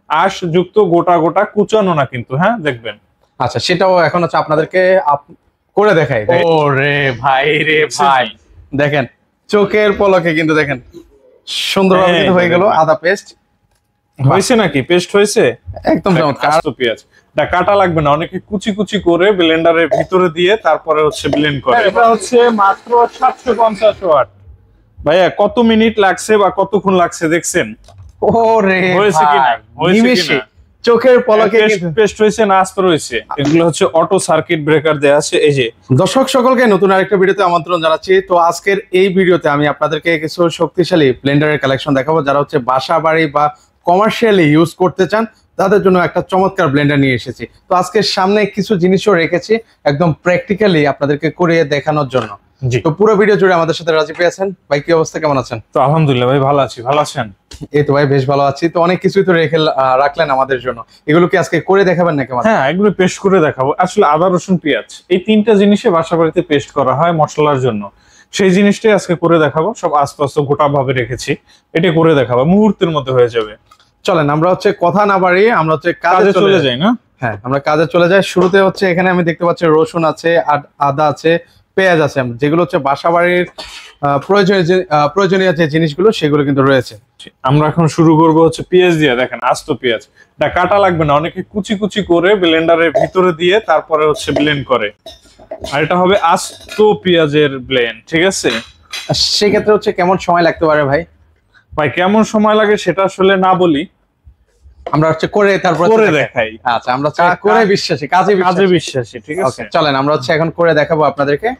আঁশ যুক্ত, গোটা গোটা, কুচানো না কিন্তু, হ্যাঁ দেখবেন। আচ্ছা, সেটাও এখন হচ্ছে আপনাদেরকে করে দেখাই। ও রে ভাই রে ভাই, দেখেন চোখের পলকে কিন্তু দেখেন সুন্দরভাবে কিন্তু হয়ে গেল আদা পেস্ট। হয়েছে নাকি? পেস্ট হয়েছে একদম চমৎকার। আস্ত পেঁয়াজ এটা কাটা লাগবে না, অনেকে কুচি কুচি করে ব্লেন্ডারের ভিতরে দিয়ে তারপরে হচ্ছে ব্লেন্ড করে। এটা হচ্ছে মাত্র 750 ওয়াট। ভাইয়া কত মিনিট লাগছে বা কতক্ষণ লাগছে দেখছেন? ওরে হয়েছে কিনা, নিমেষে চোখের পলকে পেস্ট হয়েছে না আস্ত রয়েছে। এগুলো হচ্ছে অটো সার্কিট ব্রেকার দেয়া আছে। এই যে দর্শক সকলকে নতুন আরেকটা ভিডিওতে আমন্ত্রণ জানাচ্ছি। তো আজকের এই ভিডিওতে আমি আপনাদেরকে কিছু শক্তিশালী ব্লেন্ডারের কালেকশন দেখাবো, যারা হচ্ছে বাসা বাড়ি বা কমার্শিয়ালি ইউজ করতে চান তাদের জন্য একটা চমৎকার ব্লেন্ডার নিয়ে এসেছি। তো আজকে সামনে কিছু জিনিসও রেখেছি একদম প্র্যাকটিক্যালি আপনাদেরকে করে দেখানোর জন্য। তো পুরো ভিডিও জুড়ে আমাদের সাথে রাজীব ভাই আছেন। ভাই কি অবস্থা, কেমন আছেন? তো আলহামদুলিল্লাহ ভাই, ভালো আছি। ভালো আছেন? এই তো ভাই বেশ ভালো আছি। তো অনেক কিছুই তো রাখলেন আমাদের জন্য, এগুলো কি আজকে করে দেখাবেন নাকি? হ্যাঁ, এগুলো পেস্ট করে দেখাবো। আসলে আদা রসুন পেঁয়াজ এই তিনটা জিনিসে বাসা বাড়িতে পেস্ট করা হয় মশলার জন্য, সেই জিনিসটাই আজকে করে দেখাবো। সব আস্তে আস্তে গোটা ভাবে রেখেছি, এটা করে দেখাবো, মুহূর্তের মধ্যে হয়ে যাবে। চলেন আমরা হচ্ছে কথা না বাড়িয়ে আমরা হচ্ছে কাজে চলে যাই। না হ্যাঁ, আমরা কাজে চলে যাই। শুরুতে হচ্ছে এখানে আমি দেখতে পাচ্ছি রসুন আছে, আদা আছে, পেঁয়াজ আছে, যেগুলো হচ্ছে বাসা বাড়ির প্রয়োজনীয় যে জিনিসগুলো সেগুলো কিন্তু রয়েছে। আমরা এখন শুরু করবো হচ্ছে পেঁয়াজ দিয়ে। দেখেন আস্ত পেঁয়াজ, এটা কাটা লাগবে না, অনেকে কুচি কুচি করে ব্লেন্ডারের ভিতরে দিয়ে তারপরে হচ্ছে ব্লেন্ড করে। আর এটা হবে আস্ত পেঁয়াজের ব্লেন্ড, ঠিক আছে? সেক্ষেত্রে হচ্ছে কেমন সময় লাগতে পারে ভাই? ভাই কেমন সময় লাগে সেটা আসলে না বলি, আমরা হচ্ছে করে তারপর করে দেখাই। আচ্ছা, আমরা করে বিশ্বাসী, কাজে বিশ্বাসী, ঠিক আছে? চলেন আমরা হচ্ছে এখন করে দেখাবো আপনাদেরকে।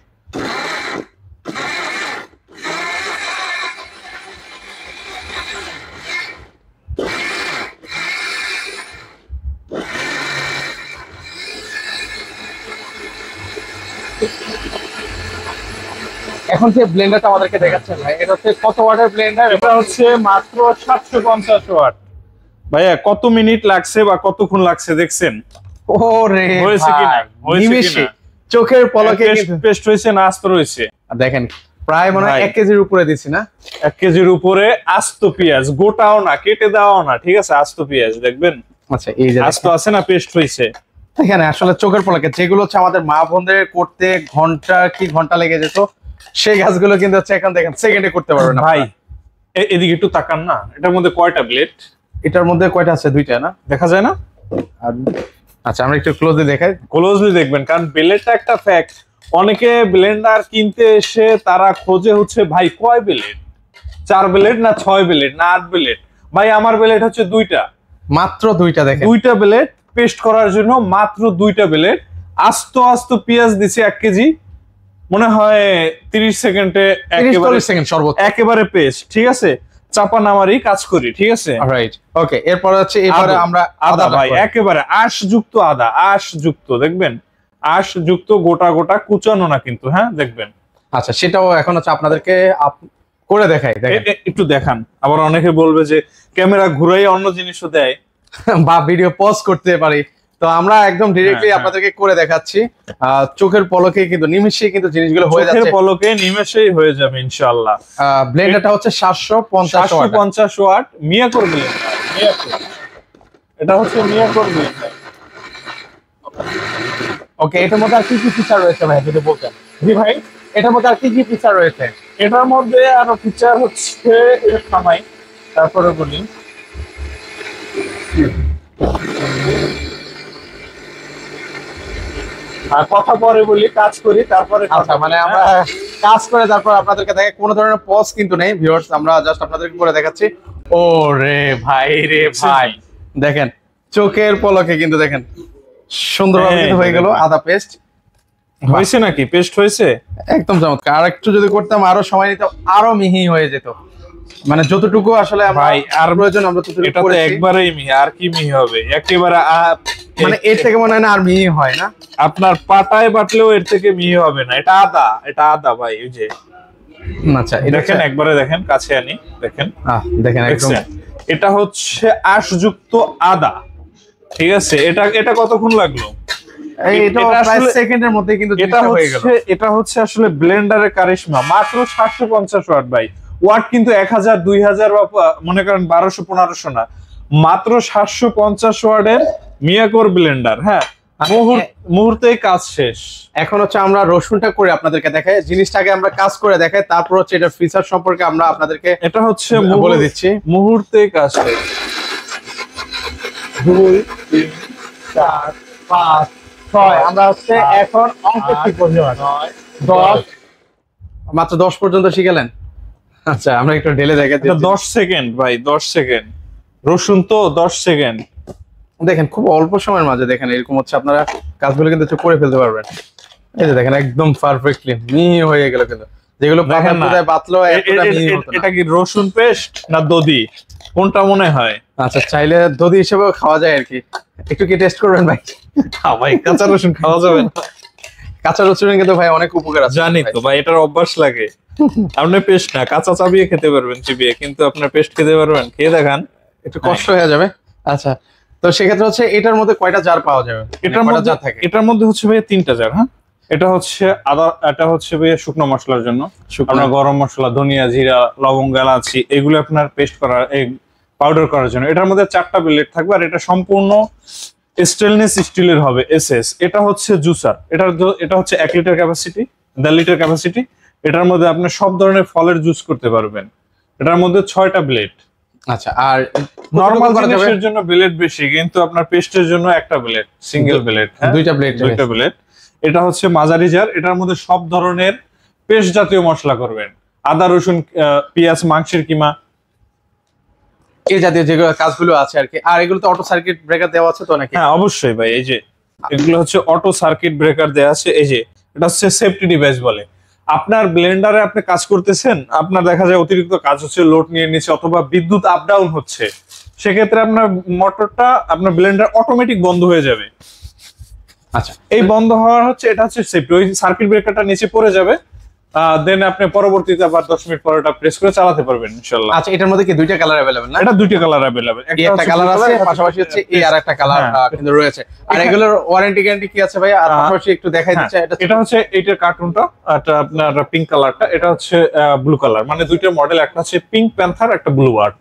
এখন যে ব্লেন্ডারটা আমাদেরকে দেখাচ্ছেন ভাই, এটা হচ্ছে কত ওয়াটের ব্লেন্ডার? এটা হচ্ছে মাত্র 750 ওয়াট। ভাইয়া কত মিনিট লাগছে বা কতক্ষণ লাগছে দেখছেন? ওরে হয়েছে কিনা, নিমেষে চোখের পলকে পেস্ট হয়েছে না আস্ত রয়েছে। দেখেন প্রায় মনে হয় 1 কেজির উপরে দিছি না? 1 কেজির উপরে আস্ত পেঁয়াজ, গোটাও না, কেটে দেওয়াও না, ঠিক আছে? আস্ত পেঁয়াজ দেখবেন। আচ্ছা, এই যে আস্ত আছে না, পেস্ট হয়েছে। এখানে আসলে চোখের পলকে যেগুলো হচ্ছে আমাদের মা বোনদের করতে ঘন্টা লেগে যেত, সেই গাছগুলো কিন্তু হচ্ছে এখন দেখেন সেকেন্ডে করতে পারবেন। ভাই এদিকে একটু তাকান না, এটার মধ্যে কয়টা ব্লেড? এটার মধ্যে কয়টা আছে? 2টা না? দেখা যায় না? আচ্ছা, আমরা একটু ক্লোজলি দেখাই। ক্লোজলি দেখবেন, কারণ ব্লেডটা একটা ফ্যাক্ট। অনেকে ব্লেন্ডার কিনতে এসে তারা খোঁজে হচ্ছে ভাই কয় ব্লেড, 4 ব্লেড না 6 ব্লেড না 8 ব্লেড। ভাই আমার ব্লেড হচ্ছে 2টা, মাত্র 2টা। দেখেন 2টা ব্লেড পেস্ট করার জন্য, মাত্র 2টা ব্লেড। আস্ত আস্ত পেঁয়াজ দিছি 1 কেজি, মনে হয় 30 সেকেন্ডে একেবারে পেস্ট, ঠিক আছে? চাপা নামারি কাজ করি, ঠিক আছে? রাইট, ওকে। এরপর হচ্ছে এবারে আমরা আদা, ভাই একেবারে আঁশ যুক্ত আদা, আঁশ যুক্ত দেখবেন, আঁশ যুক্ত, গোটা গোটা, কুচানো না কিন্তু, হ্যাঁ দেখবেন। আচ্ছা, সেটাও এখন হচ্ছে আপনাদেরকে করে দেখাই। একটু দেখান, আবার অনেকে বলবে যে ক্যামেরা ঘুরাই অন্য জিনিসও দেয় বা ভিডিও পজ করতে পারি। তো আমরা একদম ডিরেক্টলি আপনাদেরকে করে দেখাচ্ছি। চোখের পলকে কিন্তু নিমেষেই কিন্তু জিনিসগুলো হয়ে যাচ্ছে, চোখের পলকে নিমেষেই হয়ে যাবে ইনশাআল্লাহ। ব্লেন্ডারটা হচ্ছে 750 ওয়াট মিয়াকোর ব্লেন্ডার, এটা হচ্ছে মিয়াকোর ব্লেন্ডার। ওকে, এটার মধ্যে আর কি কি ফিচার রয়েছে ভাই যদি বলতেন? জি ভাই, এটার মধ্যে আর কি কি ফিচার রয়েছে? এটার মধ্যে আরো ফিচার হচ্ছে, থামাই তারপরে বলি। আর কথা পরে বলি, কাজ করি তারপরে। আচ্ছা, মানে আমরা কাজ করে তারপর আপনাদেরকে দেখে, কোনো ধরনের পজ কিন্তু নেই ভিউয়ার্স, আমরা জাস্ট আপনাদেরকে করে দেখাচ্ছি। ও রে ভাই রে ভাই, দেখেন চোখের পলকে কিন্তু দেখেন সুন্দরভাবে কিন্তু হয়ে গেল আদা পেস্ট। হয়েছে নাকি? পেস্ট হয়েছে একদম চমৎকার। আর একটু যদি করতাম, আরো সময় নিতে, আরো মিহি হয়ে যেত। মানে যতটুকু আসলে ভাই আর প্রয়োজন আমরা ততটুকু এটা তো একবারেই মিহি, আর কি মিহি হবে? একেবারে মানে এর থেকে মনে হয় না আর মিহি হয় না। আপনার পাটায় বাটলেও এর থেকে মিহি হবে না। এটা আদা, এটা আদা ভাই, ওই যে। আচ্ছা, দেখেন একবারে, দেখেন কাছে আনি, দেখেন দেখেন একদম। এটা হচ্ছে আঁশযুক্ত আদা, ঠিক আছে? এটা কতক্ষণ লাগলো? সেকেন্ডের মধ্যে কিন্তু এটা হচ্ছে আসলে ব্লেন্ডারের কারিশমা। মাত্র 750 ওয়াট ভাই। ওয়াট কিন্তু 1000, 2000 বা মনে করেন 1200, 1500 না, মাত্র 750 ওয়াটের মিয়াকোর ব্লেন্ডার। হ্যাঁ, মুহূর্তেই কাজ শেষ। এখন হচ্ছে আমরা রসুনটা করে আপনাদেরকে দেখাই, জিনিসটাকে আমরা কাজ করে দেখাই, তারপর হচ্ছে এটা ফিচার সম্পর্কে আমরা আপনাদেরকে এটা হচ্ছে বলে দিচ্ছি। মুহূর্তেই কাজ শেষ। 2 3 4 5 6 আমরা হচ্ছে এখন অঙ্ক শিখবো। 10 মাত্র 10 পর্যন্ত শিখালেন। আচ্ছা আমরা একটু ঢেলে দেখাই। 10 সেকেন্ড ভাই, 10 সেকেন্ড। রসুন তো 10 সেকেন্ড। দেখেন খুব অল্প সময়ের মাঝে দেখেন এরকম হচ্ছে আপনারা কাজগুলো কিন্তু করে ফেলতে পারবেন। এই যে দেখেন একদম পারফেক্টলি মিহি হয়ে গেল, কিন্তু যেগুলো দেখেন না, বাতলো এতটা মিহি হতো না। এটা কি রসুন পেস্ট না দধি, কোনটা মনে হয়? আচ্ছা চাইলে দধি হিসেবেও খাওয়া যায় আর কি, একটু কি টেস্ট করবেন ভাই? ভাই কাঁচা রসুন খাওয়া যাবে না? কাঁচা রসুন কিন্তু ভাই অনেক উপকার আছে। জানি তো ভাই, এটার অভ্যাস লাগে। আপনি পেস্ট না কাঁচা চাবিয়ে খেতে পারবেন চিবিয়ে, কিন্তু আপনার পেস্ট খেতে পারবেন? খেয়ে দেখান, একটু কষ্ট হয়ে যাবে। আচ্ছা তো সেক্ষেত্রে হচ্ছে এটার মধ্যে কয়টা জার পাওয়া যাবে? এটার মধ্যে হচ্ছে ভাই 3টা জার। হ্যাঁ, এটা হচ্ছে আদা, এটা হচ্ছে ভাই শুকনো মশলার জন্য, আপনার গরম মশলা, ধনিয়া, জিরা, লবঙ্গ, এলাচি এগুলো আপনার পেস্ট করার, পাউডার করার জন্য। এটার মধ্যে 4টা ব্লেড থাকবে, আর এটা সম্পূর্ণ স্টেনলেস স্টিলের হবে, এসএস। এটা হচ্ছে জুসার, এটা হচ্ছে 1 লিটার ক্যাপাসিটি, 1.5 লিটার ক্যাপাসিটি। এটার মধ্যে আপনি সব ধরনের ফলের জুস করতে পারবেন। এটার মধ্যে 6টা ব্লেড। আচ্ছা, আর নরমাল জিনিসের জন্য ব্লেড বেশি, কিন্তু আপনার পেস্টের জন্য একটা ব্লেড, সিঙ্গেল ব্লেড, দুইটা ব্লেড। এটা হচ্ছে মাঝারি জার, এটার মধ্যে সব ধরনের পেস্ট জাতীয় মশলা করবেন, আদা, রসুন, পেঁয়াজ, মাংসের কিমা, এই জাতীয় যেগুলো কাজগুলো আছে আর কি। আর এগুলো তো অটো সার্কিট ব্রেকার দেওয়া আছে তো নাকি? হ্যাঁ অবশ্যই ভাই, এই যে এগুলো হচ্ছে অটো সার্কিট ব্রেকার দেওয়া আছে। এই যে এটা হচ্ছে সেফটি ডিভাইস বলে। আপনার ব্লেন্ডারে আপনি কাজ করতেছেন, আপনার দেখা যায় অতিরিক্ত কাজ হচ্ছে, লোড নিয়ে নিচ্ছে, অথবা বিদ্যুৎ আপ ডাউন হচ্ছে, সেক্ষেত্রে আপনার মোটরটা, আপনার ব্লেন্ডার অটোমেটিক বন্ধ হয়ে যাবে। আচ্ছা, এই বন্ধ হওয়ার হচ্ছে, এটা হচ্ছে সেফটি। ওই সার্কিট ব্রেকারটা নিচে পড়ে যাবে, দেন আপনি পরবর্তীতে আবার 10 মিনিট পরে এটা প্রেস করে চালাতে পারবেন ইনশাআল্লাহ। আচ্ছা, এটার মধ্যে কি দুইটা কালার अवेलेबल না? এটা দুইটা কালার अवेलेबल, একটা কালার আছে, পাশাপাশি হচ্ছে এই আরেকটা কালার কিন্তু রয়েছে। আর এগুলোর ওয়ারেন্টি গ্যারান্টি কি আছে ভাই? আর পাশাপাশি একটু দেখাই দিচ্ছি। এটা হচ্ছে এইটার কার্টুনটা, এটা আপনার পিঙ্ক কালারটা, এটা হচ্ছে ব্লু কালার। মানে দুইটা মডেল, একটা হচ্ছে পিঙ্ক প্যান্থার, একটা ব্লু ওয়ার্ড।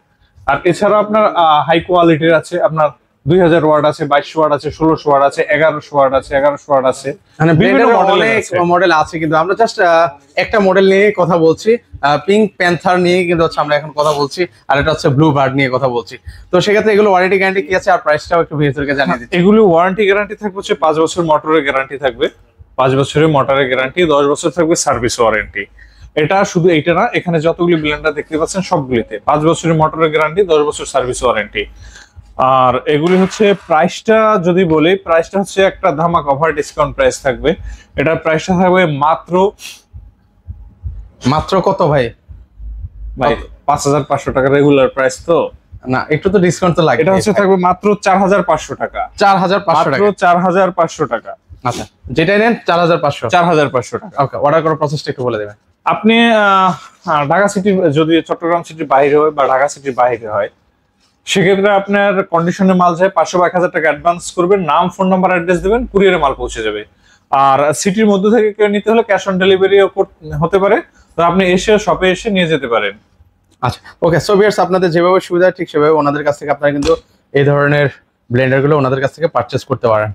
আর এছাড়া আপনার হাই কোয়ালিটির আছে, আপনার 2000 ওয়াট আছে, 2200 ওয়াট আছে, 1600 ওয়াট আছে, 1100 ওয়াট আছে, 1100 ওয়াট আছে। মানে বিভিন্ন মডেল আছে, কিন্তু আমরা জাস্ট একটা মডেল নিয়ে কথা বলছি, পিঙ্ক প্যান্থার নিয়ে কিন্তু হচ্ছে আমরা এখন কথা বলছি, আর এটা হচ্ছে ব্লু বার্ড নিয়ে কথা বলছি। তো সেক্ষেত্রে এগুলো ওয়ারেন্টি গ্যারান্টি কি আছে, আর প্রাইসটাও একটু ভিউয়ারদেরকে জানিয়ে দিচ্ছি। এগুলো ওয়ারেন্টি গ্যারান্টি থাকবে হচ্ছে 5 বছর মোটরের গ্যারান্টি থাকবে, 5 বছরের মোটরের গ্যারান্টি, 10 বছর থাকবে সার্ভিস ওয়ারেন্টি। এটা শুধু এইটা না, এখানে যতগুলি ব্লেন্ডার দেখতে পাচ্ছেন সবগুলিতে 5 বছরের মোটরের গ্যারান্টি, 10 বছর সার্ভিস ওয়ারেন্টি। আর এগুলি হচ্ছে প্রাইসটা যদি বলি, প্রাইসটা হচ্ছে একটা ধামাকা অফার ডিসকাউন্ট প্রাইস থাকবে। এটার প্রাইসটা থাকবে মাত্র কত ভাই? 5500 টাকা রেগুলার প্রাইস তো না, একটু তো ডিসকাউন্ট তো লাগে। এটা হচ্ছে থাকবে মাত্র 4500 টাকা। 4500 টাকা, 4500 টাকা। আচ্ছা, যেটাই নেন 4500 টাকা। ওকে, অর্ডার করার প্রসেসটা একটু বলে দেবেন। আপনি ঢাকা সিটি, যদি চট্টগ্রাম সিটির বাইরে হয় বা ঢাকা সিটির বাইরে হয়, সেক্ষেত্রে আপনার কন্ডিশনে মাল যায় 500 বা 1000 টাকা অ্যাডভান্স করবেন, নাম, ফোন নাম্বার, অ্যাড্রেস দেবেন, কুরিয়ারে মাল পৌঁছে যাবে। আর সিটির মধ্যে থেকে কেউ নিতে হলে ক্যাশ অন ডেলিভারিও হতে পারে, তো আপনি এসে শপে এসে নিয়ে যেতে পারেন। আচ্ছা ওকে, সো ভিউয়ার্স, আপনাদের যেভাবে সুবিধা ঠিক সেভাবে ওনাদের কাছ থেকে আপনারা কিন্তু এই ধরনের ব্লেন্ডারগুলো ওনাদের কাছ থেকে পারচেজ করতে পারেন।